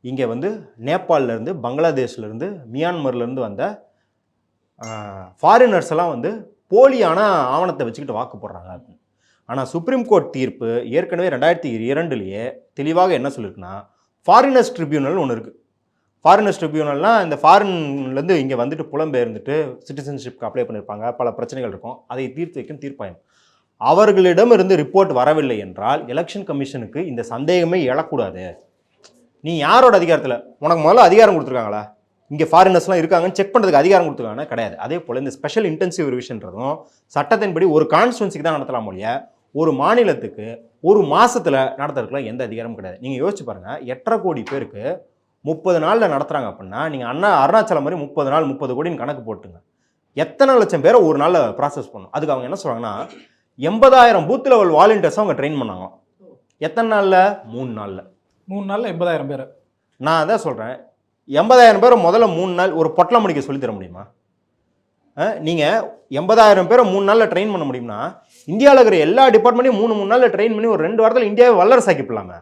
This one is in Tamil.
இங்கே வந்து நேபாளிலேருந்து, பங்களாதேஷ்லேருந்து, மியான்மர்லேருந்து வந்த ஃபாரினர்ஸ் எல்லாம் வந்து போலியான ஆவணத்தை வச்சுக்கிட்டு வாக்கு போடுறாங்க அப்படின்னு. ஆனால் சுப்ரீம் கோர்ட் தீர்ப்பு ஏற்கனவே 2002 தெளிவாக என்ன சொல்லியிருக்குன்னா, ஃபாரினர்ஸ் ட்ரிபியூனல் ஒன்று இருக்குது. ஃபாரினர்ஸ் ட்ரிபியூனல்னால் இந்த ஃபாரின்லேருந்து இங்கே வந்துட்டு புலம்பெயர்ந்துட்டு சிட்டிசன்ஷிப்க்கு அப்ளை பண்ணியிருப்பாங்க, பல பிரச்சனைகள் இருக்கும், அதை தீர்த்து வைக்கும் தீர்ப்பாயம். அவர்களிடமிருந்து ரிப்போர்ட் வரவில்லை என்றால் எலெக்ஷன் கமிஷனுக்கு இந்த சந்தேகமே எழக்கூடாது. நீ யாரோட அதிகாரத்தில், உனக்கு முதல்ல அதிகாரம் கொடுத்துருக்காங்களா, இங்கே ஃபாரினர்ஸ்லாம் இருக்காங்கன்னு செக் பண்ணுறதுக்கு அதிகாரம் கொடுத்துருக்காங்கன்னா கிடையாது. அதே போல் இந்த ஸ்பெஷல் இன்டென்சிவ் ரிவிஷன்றதும் சட்டத்தின்படி ஒரு கான்ஸ்டுவன்சிக்கு தான் நடத்தலாம் மொழிய, ஒரு மாநிலத்துக்கு ஒரு மாதத்தில் நடத்துறதுக்குலாம் எந்த அதிகாரமும் கிடையாது. நீங்கள் யோசிச்சு பாருங்கள், 8.5 கோடி பேருக்கு 30 நாளில் நடத்துகிறாங்க அப்படின்னா, நீங்கள் அருணாச்சலம் மாதிரி 30 நாள் 30 கோடின்னு கணக்கு போட்டுங்க, எத்தனை லட்சம் பேரை ஒரு நாளில் ப்ராசஸ் பண்ணும். அதுக்கு அவங்க என்ன சொல்கிறாங்கன்னா, 80,000 பூத் லெவல் வாலண்டியர்ஸை அவங்க ட்ரெயின் பண்ணாங்க. எத்தனை நாளில்? 3 நாளில். 3 நாளில் 80,000 பேர். நான் அதான் சொல்கிறேன், 80,000 பேரை முதல்ல 3 நாள் ஒரு பொட்டலம் முடிக்க சொல்லித்தர முடியுமா? நீங்கள் 80,000 பேரை 3 நாளில் ட்ரெயின் பண்ண முடியும்னா, இந்தியாவில் இருக்கிற எல்லா டிபார்ட்மெண்ட்டையும் 3 நாளில் ட்ரெயின் பண்ணி ஒரு 2 வாரத்தில் இந்தியாவை வல்லரசாக்கிப்படலாமே.